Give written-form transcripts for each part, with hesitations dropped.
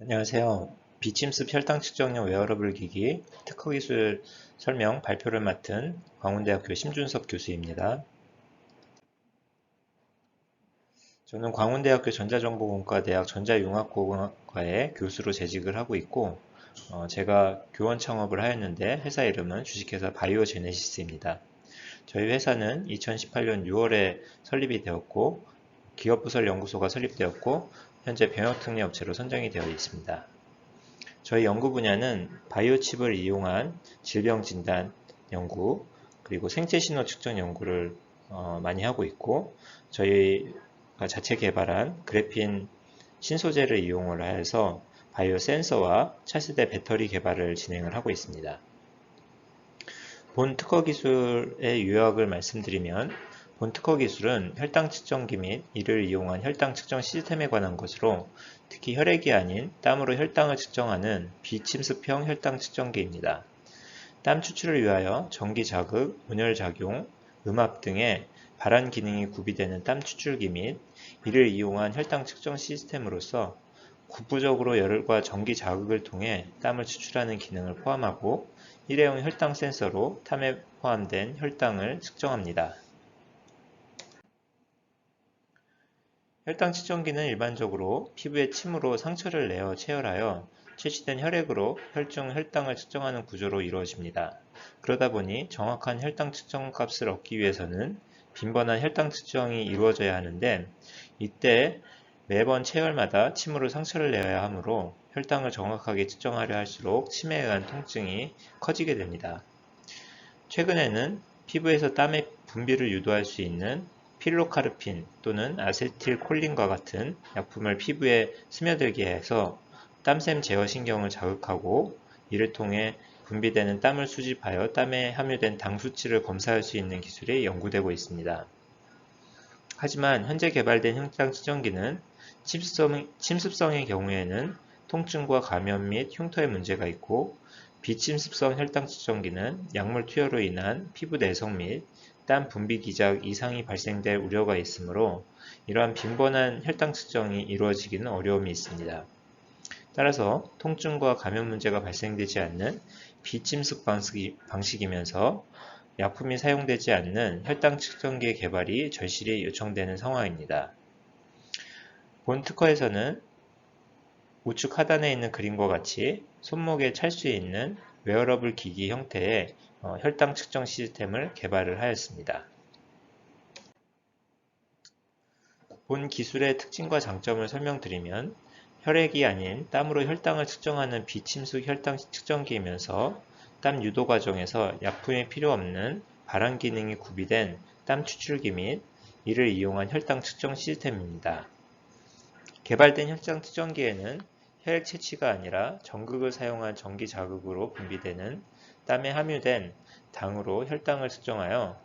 안녕하세요. 비침습 혈당 측정용 웨어러블 기기 특허 기술 설명 발표를 맡은 광운대학교 심준섭 교수입니다. 저는 광운대학교 전자정보공과대학 전자융합공학과에 교수로 재직을 하고 있고, 제가 교원 창업을 하였는데 회사 이름은 주식회사 바이오제네시스입니다. 저희 회사는 2018년 6월에 설립이 되었고, 기업부설 연구소가 설립되었고, 현재 병역특례업체로 선정이 되어 있습니다. 저희 연구 분야는 바이오 칩을 이용한 질병 진단 연구, 그리고 생체 신호 측정 연구를 많이 하고 있고, 저희가 자체 개발한 그래핀 신소재를 이용을 해서 바이오 센서와 차세대 배터리 개발을 진행을 하고 있습니다. 본 특허 기술의 요약을 말씀드리면, 본 특허 기술은 혈당 측정기 및 이를 이용한 혈당 측정 시스템에 관한 것으로, 특히 혈액이 아닌 땀으로 혈당을 측정하는 비침습형 혈당 측정기입니다. 땀 추출을 위하여 전기 자극, 온열 작용, 음압 등의 발환 기능이 구비되는 땀 추출기 및 이를 이용한 혈당 측정 시스템으로서 국부적으로 열과 전기 자극을 통해 땀을 추출하는 기능을 포함하고, 일회용 혈당 센서로 땀에 포함된 혈당을 측정합니다. 혈당 측정기는 일반적으로 피부에 침으로 상처를 내어 체열하여 채취된 혈액으로 혈중 혈당을 측정하는 구조로 이루어집니다. 그러다 보니 정확한 혈당 측정 값을 얻기 위해서는 빈번한 혈당 측정이 이루어져야 하는데, 이때 매번 체열마다 침으로 상처를 내어야 하므로 혈당을 정확하게 측정하려 할수록 침에 의한 통증이 커지게 됩니다. 최근에는 피부에서 땀의 분비를 유도할 수 있는 필로카르핀 또는 아세틸콜린과 같은 약품을 피부에 스며들게 해서 땀샘 제어 신경을 자극하고, 이를 통해 분비되는 땀을 수집하여 땀에 함유된 당 수치를 검사할 수 있는 기술이 연구되고 있습니다. 하지만 현재 개발된 혈당 측정기는 침습성의 경우에는 통증과 감염 및 흉터에 문제가 있고, 비침습성 혈당 측정기는 약물 투여로 인한 피부 내성 및 땀 분비 기작 이상이 발생될 우려가 있으므로 이러한 빈번한 혈당 측정이 이루어지기는 어려움이 있습니다. 따라서 통증과 감염 문제가 발생되지 않는 비침습 방식이면서 약품이 사용되지 않는 혈당 측정기의 개발이 절실히 요청되는 상황입니다. 본 특허에서는 우측 하단에 있는 그림과 같이 손목에 찰 수 있는 웨어러블 기기 형태의 혈당 측정 시스템을 개발을 하였습니다. 본 기술의 특징과 장점을 설명드리면, 혈액이 아닌 땀으로 혈당을 측정하는 비침습 혈당 측정기이면서 땀 유도 과정에서 약품이 필요 없는 발환 기능이 구비된 땀 추출기 및 이를 이용한 혈당 측정 시스템입니다. 개발된 혈당 측정기에는 혈액 채취가 아니라 전극을 사용한 전기 자극으로 분비되는 땀에 함유된 당으로 혈당을 측정하여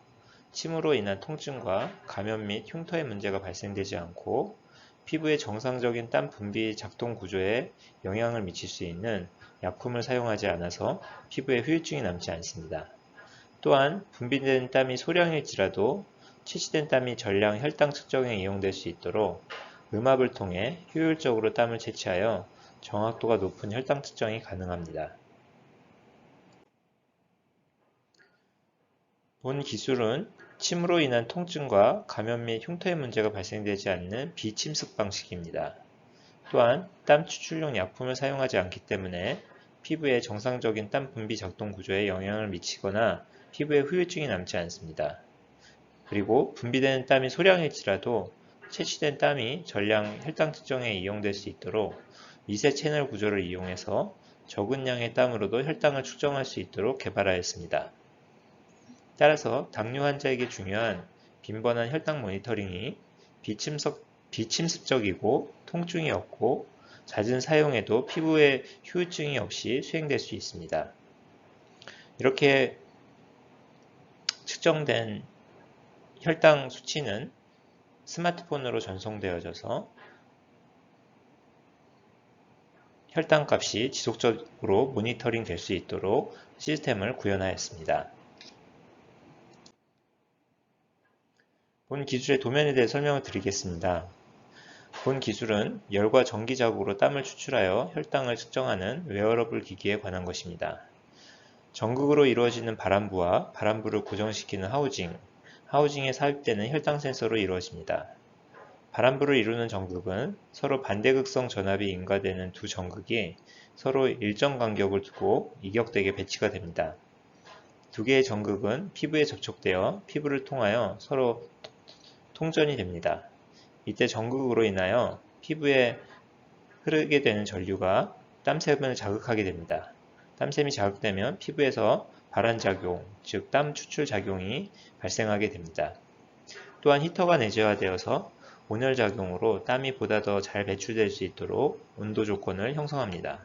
침으로 인한 통증과 감염 및 흉터의 문제가 발생되지 않고, 피부의 정상적인 땀 분비 작동 구조에 영향을 미칠 수 있는 약품을 사용하지 않아서 피부에 후유증이 남지 않습니다. 또한 분비된 땀이 소량일지라도 채취된 땀이 전량 혈당 측정에 이용될 수 있도록 음압을 통해 효율적으로 땀을 채취하여 정확도가 높은 혈당 측정이 가능합니다. 본 기술은 침으로 인한 통증과 감염 및 흉터의 문제가 발생되지 않는 비침습 방식입니다. 또한 땀 추출용 약품을 사용하지 않기 때문에 피부의 정상적인 땀 분비 작동 구조에 영향을 미치거나 피부에 후유증이 남지 않습니다. 그리고 분비되는 땀이 소량일지라도 채취된 땀이 전량 혈당 측정에 이용될 수 있도록 미세 채널 구조를 이용해서 적은 양의 땀으로도 혈당을 측정할 수 있도록 개발하였습니다. 따라서 당뇨 환자에게 중요한 빈번한 혈당 모니터링이 비침습적이고 통증이 없고, 잦은 사용에도 피부에 후유증이 없이 수행될 수 있습니다. 이렇게 측정된 혈당 수치는 스마트폰으로 전송되어져서 혈당 값이 지속적으로 모니터링 될 수 있도록 시스템을 구현하였습니다. 본 기술의 도면에 대해 설명을 드리겠습니다. 본 기술은 열과 전기 자극으로 땀을 추출하여 혈당을 측정하는 웨어러블 기기에 관한 것입니다. 전극으로 이루어지는 바람부와 바람부를 고정시키는 하우징에 삽입되는 혈당 센서로 이루어집니다. 바람부를 이루는 전극은 서로 반대극성 전압이 인가되는 두 전극이 서로 일정 간격을 두고 이격되게 배치가 됩니다. 두 개의 전극은 피부에 접촉되어 피부를 통하여 서로 통전이 됩니다. 이때 전극으로 인하여 피부에 흐르게 되는 전류가 땀샘을 자극하게 됩니다. 땀샘이 자극되면 피부에서 발환작용, 즉 땀 추출 작용이 발생하게 됩니다. 또한 히터가 내재화되어서 온열작용으로 땀이 보다 더 잘 배출될 수 있도록 온도 조건을 형성합니다.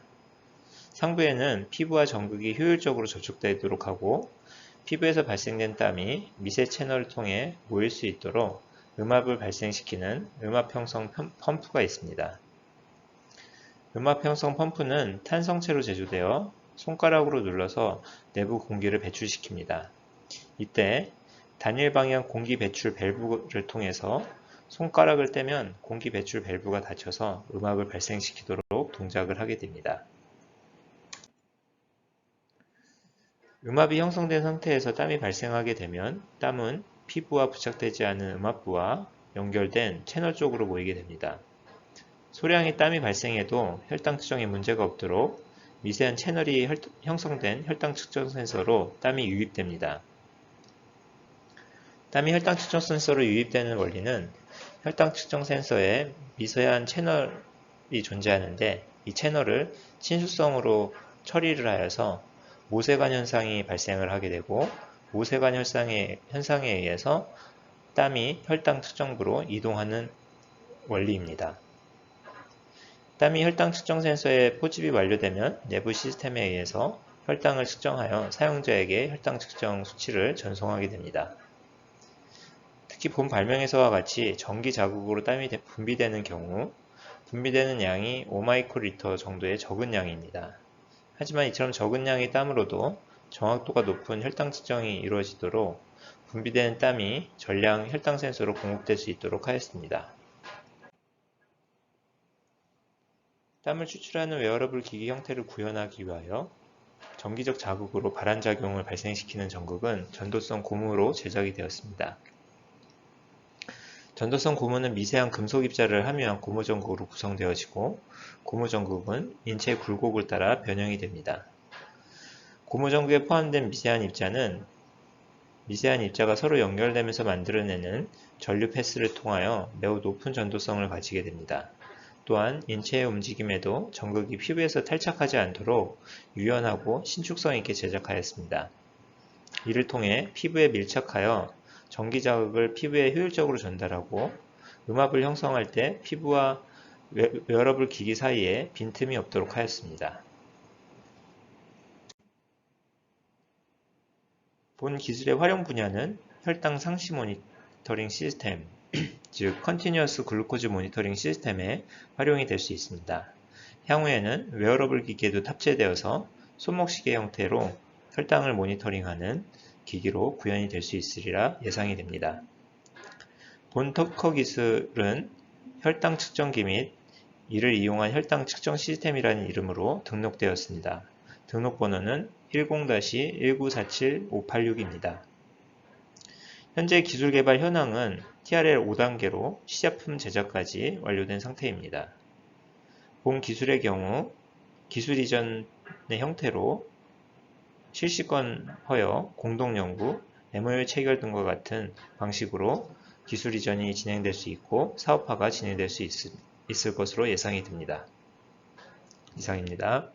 상부에는 피부와 전극이 효율적으로 접촉되도록 하고 피부에서 발생된 땀이 미세 채널을 통해 모일 수 있도록 음압을 발생시키는 음압 형성 펌프가 있습니다. 음압 형성 펌프는 탄성체로 제조되어 손가락으로 눌러서 내부 공기를 배출시킵니다. 이때 단일 방향 공기 배출 밸브를 통해서 손가락을 떼면 공기 배출 밸브가 닫혀서 음압을 발생시키도록 동작을 하게 됩니다. 음압이 형성된 상태에서 땀이 발생하게 되면 땀은 피부와 부착되지 않은 음압부와 연결된 채널 쪽으로 모이게 됩니다. 소량의 땀이 발생해도 혈당 측정에 문제가 없도록 미세한 채널이 형성된 혈당 측정 센서로 땀이 유입됩니다. 땀이 혈당 측정 센서로 유입되는 원리는 혈당 측정 센서에 미세한 채널이 존재하는데 이 채널을 친수성으로 처리를 하여서 모세관 현상이 발생을 하게 되고 모세관 현상에 의해서 땀이 혈당 측정부로 이동하는 원리입니다. 땀이 혈당 측정 센서에 포집이 완료되면 내부 시스템에 의해서 혈당을 측정하여 사용자에게 혈당 측정 수치를 전송하게 됩니다. 특히 본 발명에서와 같이 전기 자극으로 땀이 분비되는 경우 분비되는 양이 5마이크로리터 정도의 적은 양입니다. 하지만 이처럼 적은 양의 땀으로도 정확도가 높은 혈당 측정이 이루어지도록 분비되는 땀이 전량 혈당 센서로 공급될 수 있도록 하였습니다. 땀을 추출하는 웨어러블 기기 형태를 구현하기 위하여 전기적 자극으로 발환작용을 발생시키는 전극은 전도성 고무로 제작이 되었습니다. 전도성 고무는 미세한 금속 입자를 함유한 고무 전극으로 구성되어지고 고무 전극은 인체의 굴곡을 따라 변형이 됩니다. 고무 전극에 포함된 미세한 입자가 서로 연결되면서 만들어내는 전류 패스를 통하여 매우 높은 전도성을 가지게 됩니다. 또한 인체의 움직임에도 전극이 피부에서 탈착하지 않도록 유연하고 신축성 있게 제작하였습니다. 이를 통해 피부에 밀착하여 전기 자극을 피부에 효율적으로 전달하고 음압을 형성할 때 피부와 웨어러블 기기 사이에 빈틈이 없도록 하였습니다. 본 기술의 활용 분야는 혈당 상시 모니터링 시스템, 즉 컨티뉴어스 글루코즈 모니터링 시스템에 활용이 될 수 있습니다. 향후에는 웨어러블 기기에도 탑재되어서 손목시계 형태로 혈당을 모니터링하는 기기로 구현이 될 수 있으리라 예상이 됩니다. 본 특허 기술은 혈당 측정기 및 이를 이용한 혈당 측정 시스템이라는 이름으로 등록되었습니다. 등록번호는 10-1947586입니다. 현재 기술 개발 현황은 TRL 5단계로 시제품 제작까지 완료된 상태입니다. 본 기술의 경우 기술 이전의 형태로 실시권 허여, 공동연구, MOU 체결 등과 같은 방식으로 기술 이전이 진행될 수 있고 사업화가 진행될 수 있을 것으로 예상이 됩니다. 이상입니다.